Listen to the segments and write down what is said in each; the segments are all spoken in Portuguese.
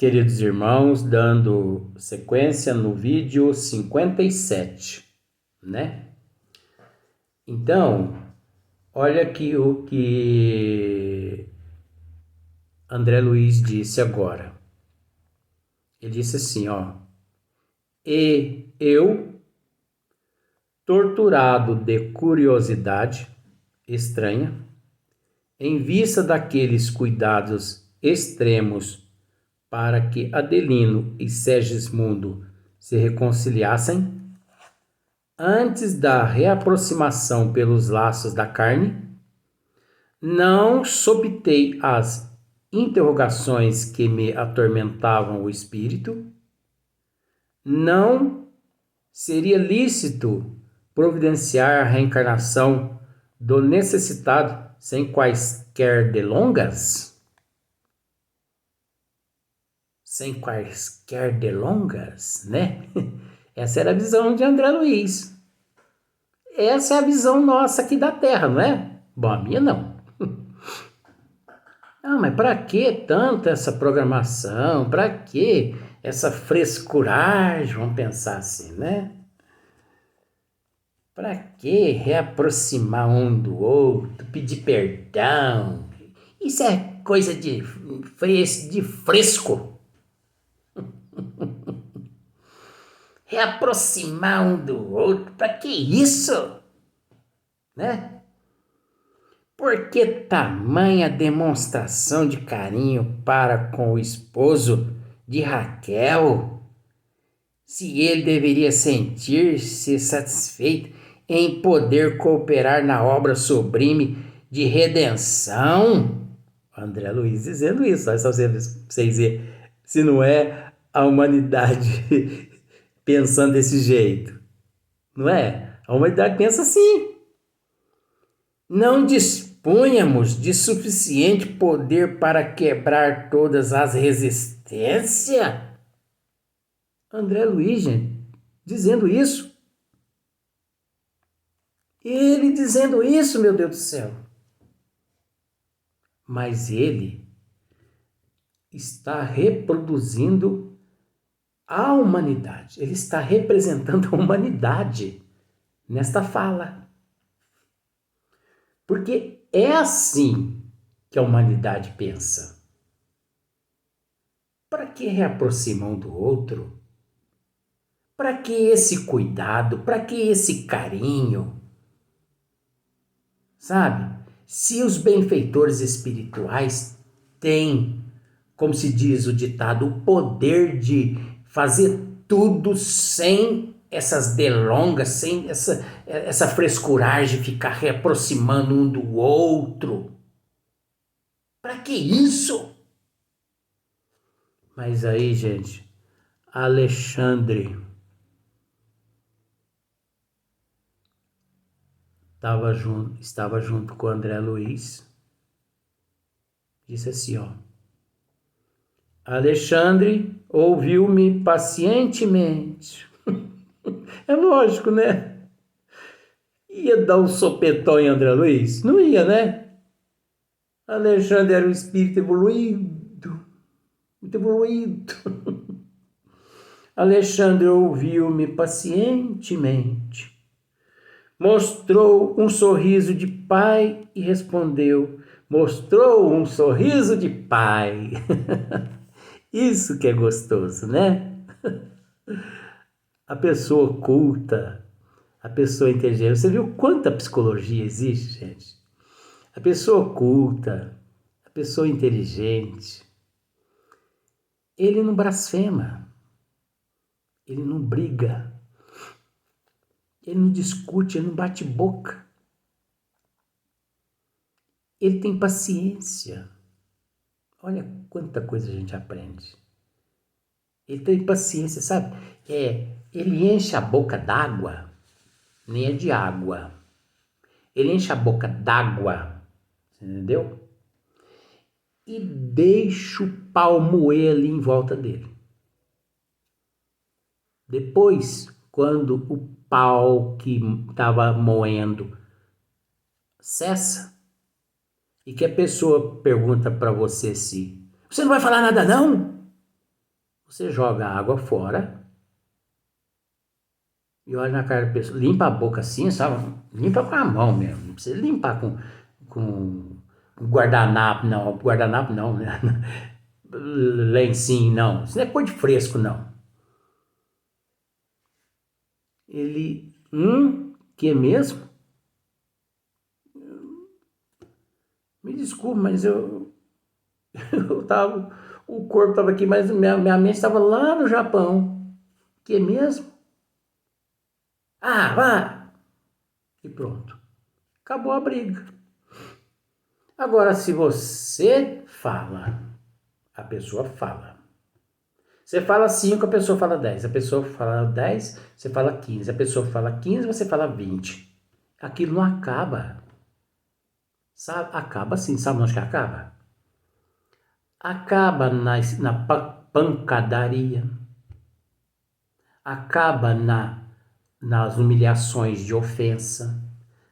queridos irmãos, dando sequência no vídeo 57, né? Então, olha aqui o que André Luiz disse agora. Ele disse assim, ó: "E eu, torturado de curiosidade estranha, em vista daqueles cuidados extremos para que Adelino e Segismundo se reconciliassem, antes da reaproximação pelos laços da carne, não sobtei as interrogações que me atormentavam o espírito. Não seria lícito providenciar a reencarnação do necessitado sem quaisquer delongas? Sem quaisquer delongas, né? Essa era a visão de André Luiz. Essa é a visão nossa aqui da Terra, não é? Bom, a minha não. Ah, mas para que tanta essa programação? Para que essa frescuragem? Vamos pensar assim, né? Para que reaproximar um do outro, pedir perdão? Isso é coisa de fresco. Reaproximar um do outro, para que isso? Né? Por que tamanha demonstração de carinho para com o esposo de Raquel, se ele deveria sentir-se satisfeito em poder cooperar na obra sublime de redenção? André Luiz dizendo isso, só vocês verem se não é a humanidade pensando desse jeito, não é? A humanidade pensa assim. Não dispunhamos de suficiente poder para quebrar todas as resistências? André Luiz, gente, dizendo isso. Ele dizendo isso, meu Deus do céu. Mas ele está reproduzindo a humanidade. Ele está representando a humanidade nesta fala. Porque é assim que a humanidade pensa. Para que reaproximar um do outro? Para que esse cuidado? Para que esse carinho? Sabe? Se os benfeitores espirituais têm, como se diz o ditado, o poder de fazer tudo sem essas delongas, sem essa frescuragem de ficar reaproximando um do outro. Para que isso? Mas aí, gente, Alexandre estava junto com o André Luiz, disse assim, ó: Alexandre ouviu-me pacientemente. É lógico, né? Ia dar um sopetão em André Luiz? Não ia, né? Alexandre era um espírito evoluído, muito evoluído. Alexandre ouviu-me pacientemente. Mostrou um sorriso de pai e respondeu. Mostrou um sorriso de pai. Isso que é gostoso, né? A pessoa culta, a pessoa inteligente. Você viu quanta psicologia existe, gente? A pessoa culta, a pessoa inteligente, ele não blasfema, ele não briga, ele não discute, ele não bate boca. Ele tem paciência. Olha quanta coisa a gente aprende. Ele tem paciência, sabe? Ele enche a boca d'água, nem é de água. Ele enche a boca d'água, entendeu? E deixa o pau moer ali em volta dele. Depois, quando o pau que estava moendo cessa, e que a pessoa pergunta para você se você não vai falar nada não? Você joga a água fora e olha na cara da pessoa, limpa a boca assim, sabe? Limpa com a mão mesmo, não precisa limpar com guardanapo não, né? Lencinho, não. Isso não é coisa de fresco, não. Ele, que é mesmo? Me desculpe, mas eu tava, o corpo estava aqui, mas minha mente estava lá no Japão. Que é mesmo? Ah, vá! E pronto. Acabou a briga. Agora, se você fala, a pessoa fala. Você fala 5, a pessoa fala 10. A pessoa fala 10, você fala 15. A pessoa fala 15, você fala 20. Aquilo não acaba. Sabe? Acaba sim. Sabe onde que acaba? Acaba na pancadaria. Acaba nas humilhações de ofensa.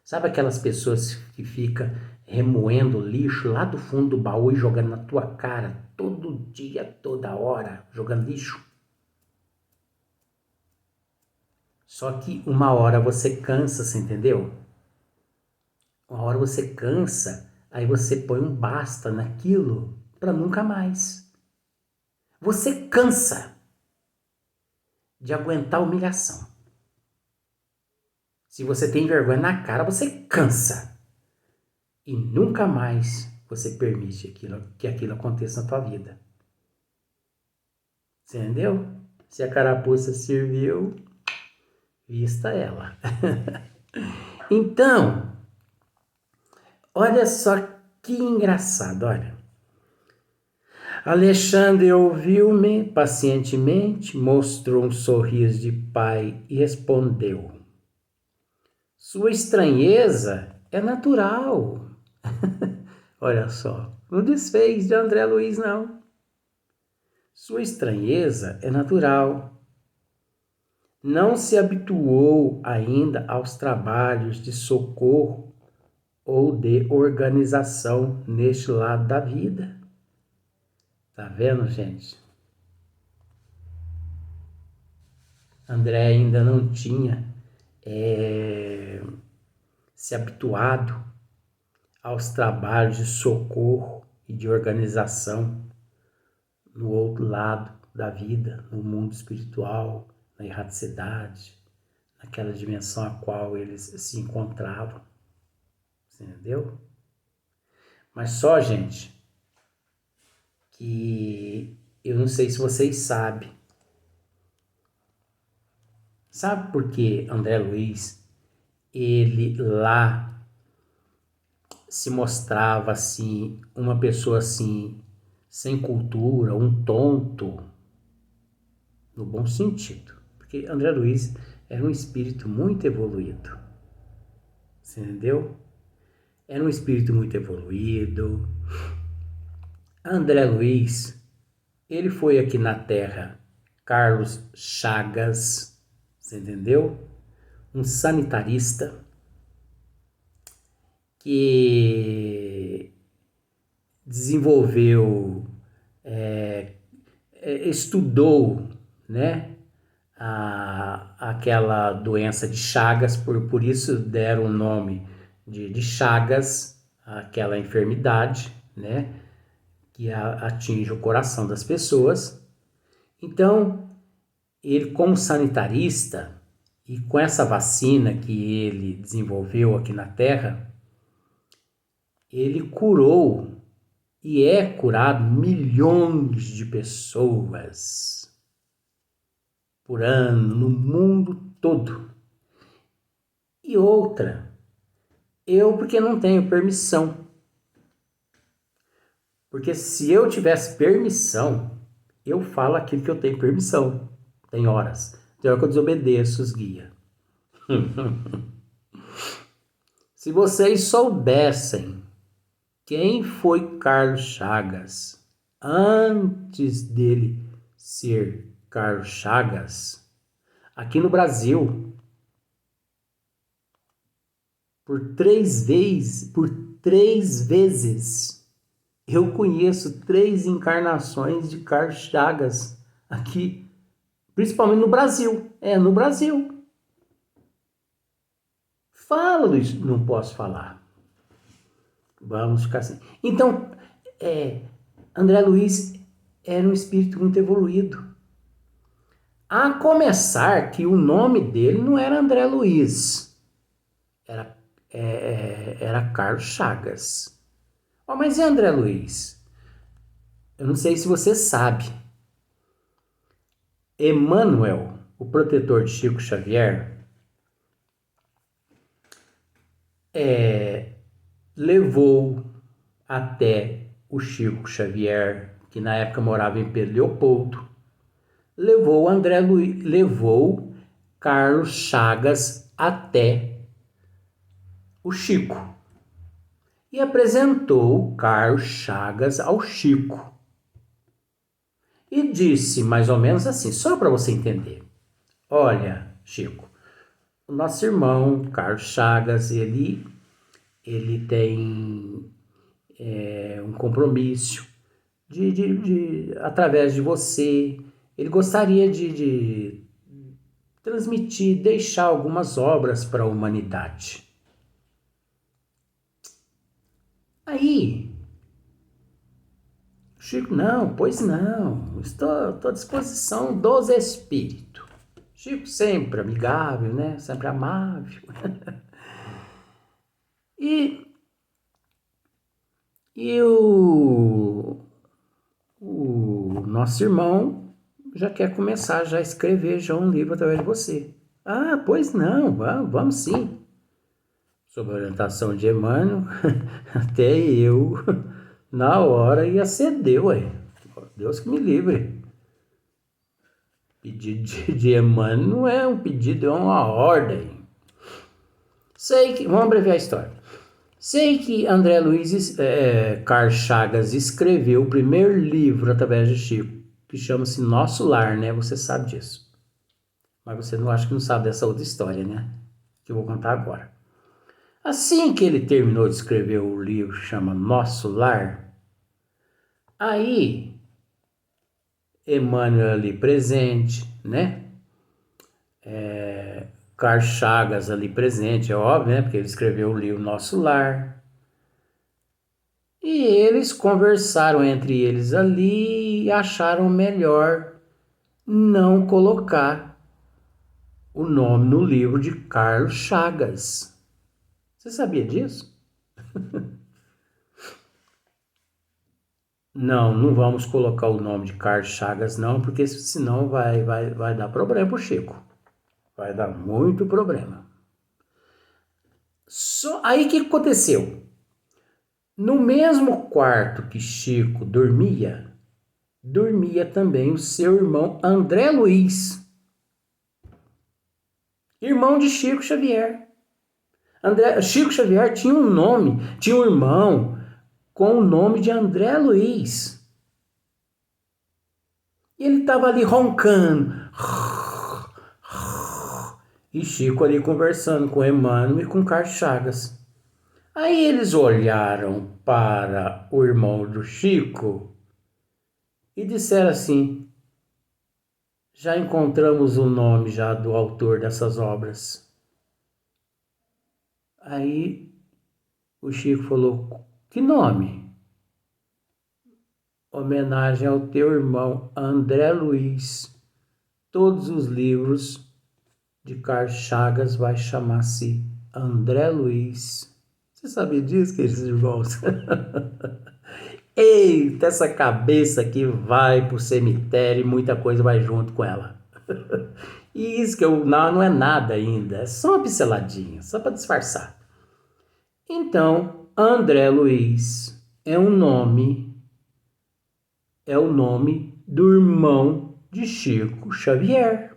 Sabe aquelas pessoas que ficam remoendo lixo lá do fundo do baú e jogando na tua cara todo dia, toda hora, jogando lixo? Só que uma hora você cansa, você entendeu? Uma hora você cansa, aí você põe um basta naquilo para nunca mais. Você cansa de aguentar a humilhação. Se você tem vergonha na cara, você cansa. E nunca mais você permite que aquilo aconteça na tua vida. Você entendeu? Se a carapuça serviu, vista ela. Então, olha só que engraçado, olha. Alexandre ouviu-me pacientemente, mostrou um sorriso de pai e respondeu: Sua estranheza é natural. Olha só, não desfez de André Luiz, não. Sua estranheza é natural. Não se habituou ainda aos trabalhos de socorro ou de organização neste lado da vida. Tá vendo, gente? André ainda não tinha se habituado aos trabalhos de socorro e de organização no outro lado da vida, no mundo espiritual, na erraticidade, naquela dimensão a qual eles se encontravam. Você entendeu? Mas só, gente, que eu não sei se vocês sabem. Sabe por que André Luiz, ele lá se mostrava assim, uma pessoa assim, sem cultura, um tonto, no bom sentido? Porque André Luiz era um espírito muito evoluído. Você entendeu? Era um espírito muito evoluído. André Luiz, ele foi aqui na Terra Carlos Chagas, você entendeu? Um sanitarista que desenvolveu, estudou, né, aquela doença de Chagas, por isso deram o nome de Chagas, aquela enfermidade, né, que atinge o coração das pessoas. Então, ele como sanitarista e com essa vacina que ele desenvolveu aqui na Terra, ele curou e é curado milhões de pessoas por ano no mundo todo. E outra, eu porque não tenho permissão. Porque se eu tivesse permissão, eu falo aquilo que eu tenho permissão. Tem horas. Tem hora que eu desobedeço os guias. Se vocês soubessem quem foi Carlos Chagas antes dele ser Carlos Chagas, aqui no Brasil, por três vezes, eu conheço 3 encarnações de Carlos Chagas aqui, principalmente no Brasil. No Brasil. Fala, Luiz. Não posso falar. Vamos ficar assim. Então, André Luiz era um espírito muito evoluído. A começar que o nome dele não era André Luiz, era Carlos Chagas. Mas e André Luiz? Eu não sei se você sabe. Emmanuel, o protetor de Chico Xavier, levou até o Chico Xavier, que na época morava em Pedro Leopoldo, levou Carlos Chagas até o Chico e apresentou Carlos Chagas ao Chico e disse mais ou menos assim, só para você entender: olha, Chico, o nosso irmão Carlos Chagas, ele tem um compromisso através de você, ele gostaria de transmitir, deixar algumas obras para a humanidade. Aí, Chico, não, pois não, estou à disposição dos espíritos. Chico sempre amigável, né? Sempre amável. E o nosso irmão já quer começar já a escrever já um livro através de você. Ah, pois não, vamos sim. Sob a orientação de Emmanuel, até eu, na hora, ia ceder, ué. Deus que me livre. Pedido de Emmanuel não é um pedido, é uma ordem. Vamos abreviar a história. Sei que André Luiz Carlos Chagas escreveu o primeiro livro através de Chico, que chama-se Nosso Lar, né? Você sabe disso. Mas você não acha que não sabe dessa outra história, né? Que eu vou contar agora. Assim que ele terminou de escrever o livro que chama Nosso Lar, aí Emmanuel ali presente, né? Carlos Chagas ali presente, é óbvio, né? Porque ele escreveu o livro Nosso Lar. E eles conversaram entre eles ali e acharam melhor não colocar o nome no livro de Carlos Chagas. Você sabia disso? Não vamos colocar o nome de Carlos Chagas não, porque senão vai dar problema pro Chico. Vai dar muito problema. Aí o que aconteceu? No mesmo quarto que Chico dormia também o seu irmão André Luiz, irmão de Chico Xavier. Chico Xavier tinha um irmão com o nome de André Luiz. E ele estava ali roncando. E Chico ali conversando com Emmanuel e com Carlos Chagas. Aí eles olharam para o irmão do Chico e disseram assim: já encontramos o nome já do autor dessas obras. Aí o Chico falou: que nome? Homenagem ao teu irmão André Luiz. Todos os livros de Carlos Chagas vai chamar-se André Luiz. Você sabia disso, queridos irmãos? Eita, essa cabeça aqui vai pro cemitério e muita coisa vai junto com ela. E isso que não é nada ainda, é só uma pinceladinha, só para disfarçar. Então, André Luiz é o nome do irmão de Chico Xavier,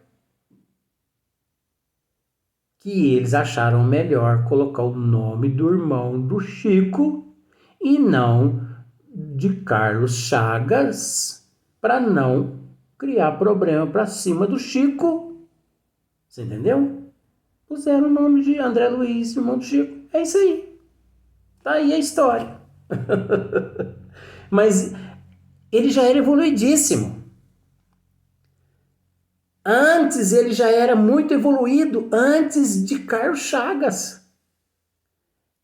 que eles acharam melhor colocar o nome do irmão do Chico e não de Carlos Chagas, para não criar problema para cima do Chico. Você entendeu? Puseram o nome de André Luiz, irmão do Chico. É isso aí. Tá aí a história. Mas ele já era evoluidíssimo. Antes ele já era muito evoluído, antes de Carlos Chagas.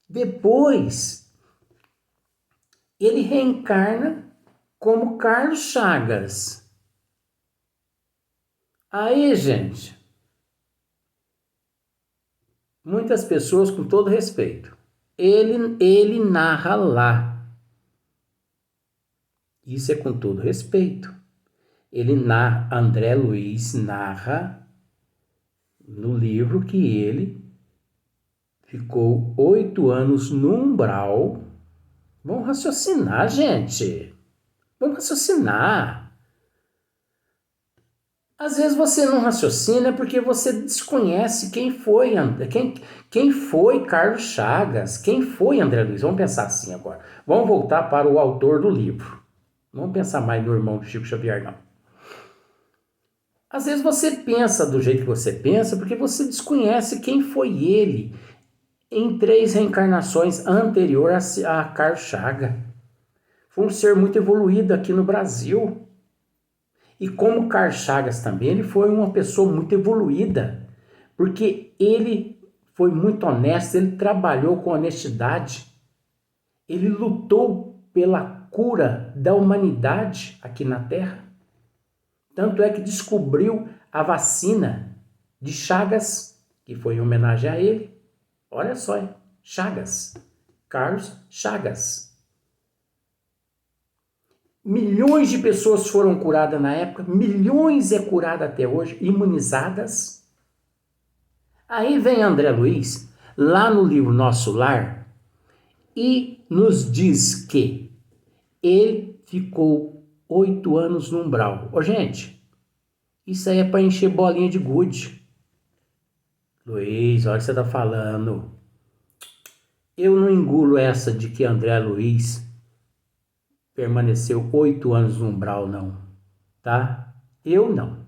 Depois, ele reencarna como Carlos Chagas. Aí, gente, muitas pessoas, com todo respeito, ele narra lá. Isso é com todo respeito. Ele narra, André Luiz narra no livro que ele ficou 8 anos no umbral. Vamos raciocinar, gente. Vamos raciocinar. Às vezes você não raciocina porque você desconhece quem foi Carlos Chagas, quem foi André Luiz. Vamos pensar assim agora. Vamos voltar para o autor do livro. Não vamos pensar mais no irmão do Chico Xavier, não. Às vezes você pensa do jeito que você pensa porque você desconhece quem foi ele em 3 reencarnações anterior a Carlos Chagas. Foi um ser muito evoluído aqui no Brasil. E como Carl Chagas também, ele foi uma pessoa muito evoluída, porque ele foi muito honesto, ele trabalhou com honestidade, ele lutou pela cura da humanidade aqui na Terra. Tanto é que descobriu a vacina de Chagas, que foi em homenagem a ele. Olha só, Chagas, Carlos Chagas. Milhões de pessoas foram curadas na época, milhões é curada até hoje, imunizadas. Aí vem André Luiz, lá no livro Nosso Lar, e nos diz que ele ficou 8 anos no umbral. Ô, gente, isso aí é para encher bolinha de gude. Luiz, olha o que você tá falando. Eu não engulo essa de que André Luiz permaneceu 8 anos no umbral, não, tá? Eu não.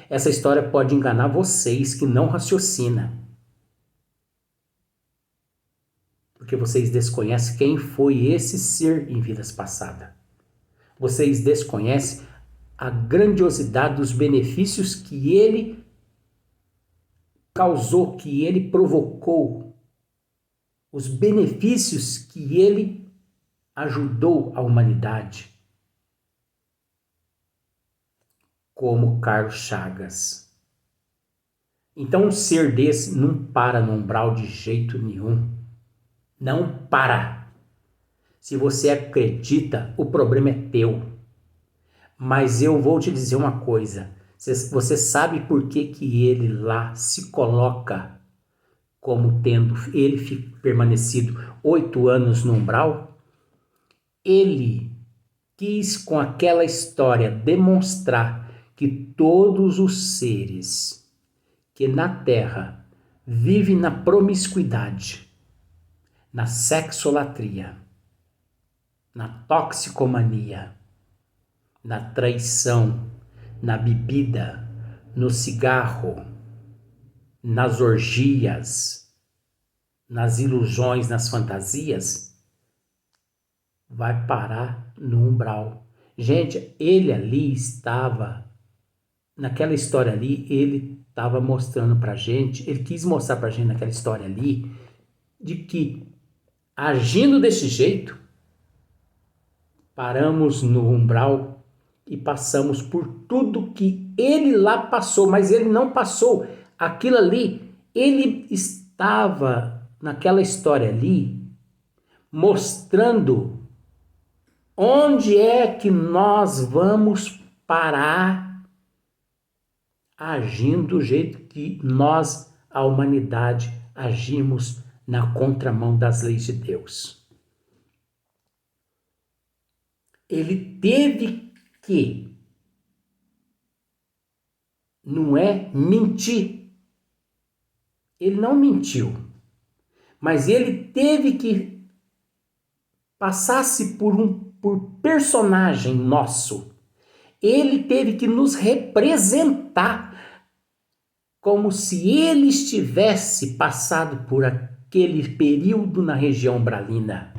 Essa história pode enganar vocês que não raciocinam. Porque vocês desconhecem quem foi esse ser em vidas passadas. Vocês desconhecem a grandiosidade dos benefícios que ele causou, que ele provocou, os benefícios que ele ajudou a humanidade. Como Carlos Chagas. Então um ser desse não para no umbral de jeito nenhum. Não para. Se você acredita, o problema é teu. Mas eu vou te dizer uma coisa. Você sabe por que ele lá se coloca como tendo ele permanecido 8 anos no umbral? Ele quis com aquela história demonstrar que todos os seres que na Terra vivem na promiscuidade, na sexolatria, na toxicomania, na traição, na bebida, no cigarro, nas orgias, nas ilusões, nas fantasias, vai parar no umbral. Gente, ele ali estava, naquela história ali, ele estava mostrando pra gente, ele quis mostrar pra gente naquela história ali, de que agindo desse jeito, paramos no umbral e passamos por tudo que ele lá passou, mas ele não passou. Aquilo ali, ele estava naquela história ali, mostrando onde é que nós vamos parar agindo do jeito que nós, a humanidade, agimos na contramão das leis de Deus. Ele teve que, não é mentir. Ele não mentiu, mas ele teve que passasse por personagem nosso. Ele teve que nos representar como se ele estivesse passado por aquele período na região umbralina.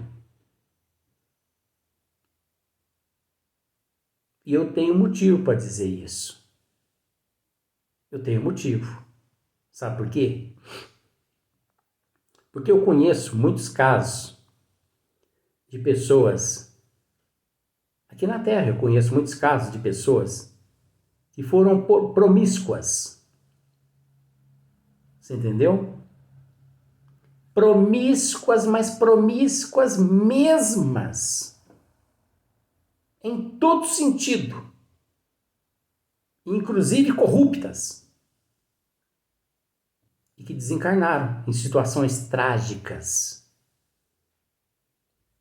E eu tenho motivo para dizer isso. Eu tenho motivo. Sabe por quê? Porque eu conheço muitos casos de pessoas, aqui na Terra eu conheço muitos casos de pessoas que foram promíscuas. Você entendeu? Promíscuas, mas promíscuas mesmas. Em todo sentido. Inclusive corruptas. E que desencarnaram em situações trágicas.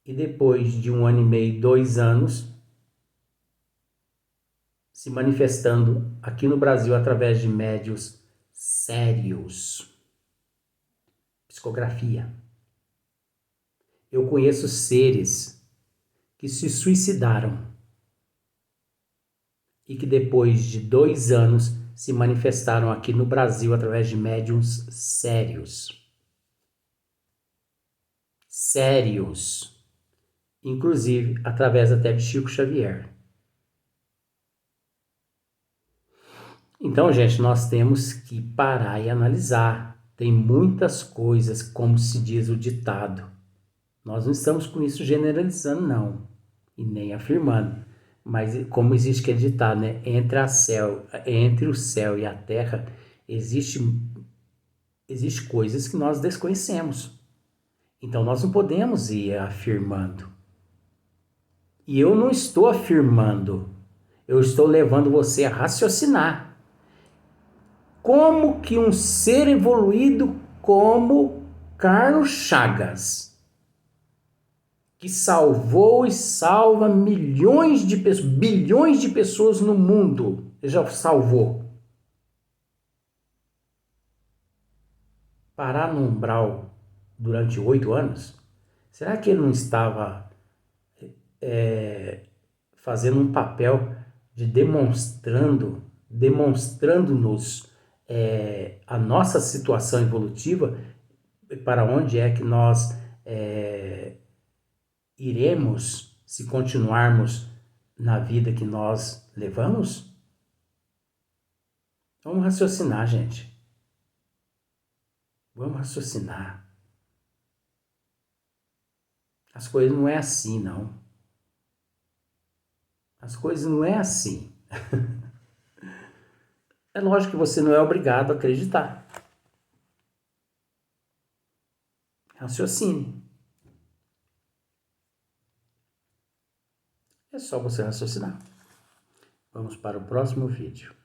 E depois de 1 ano e meio, 2 anos, se manifestando aqui no Brasil através de médios sérios. Psicografia. Eu conheço seres que se suicidaram e que depois de 2 anos se manifestaram aqui no Brasil através de médiums sérios. Sérios. Inclusive através até de Chico Xavier. Então, gente, nós temos que parar e analisar. Tem muitas coisas, como se diz o ditado. Nós não estamos com isso generalizando, não. E nem afirmando. Mas como existe aquele ditado, né? Entre o céu e a terra, existe coisas que nós desconhecemos. Então, nós não podemos ir afirmando. E eu não estou afirmando. Eu estou levando você a raciocinar. Como que um ser evoluído como Carlos Chagas, que salvou e salva milhões de pessoas, bilhões de pessoas no mundo, já salvou, parar no umbral durante 8 anos? Será que ele não estava fazendo um papel de demonstrando-nos a nossa situação evolutiva, para onde é que nós iremos se continuarmos na vida que nós levamos? Vamos raciocinar, gente. Vamos raciocinar. As coisas não é assim, não. As coisas não é assim. É lógico que você não é obrigado a acreditar. Raciocine. É só você raciocinar. Vamos para o próximo vídeo.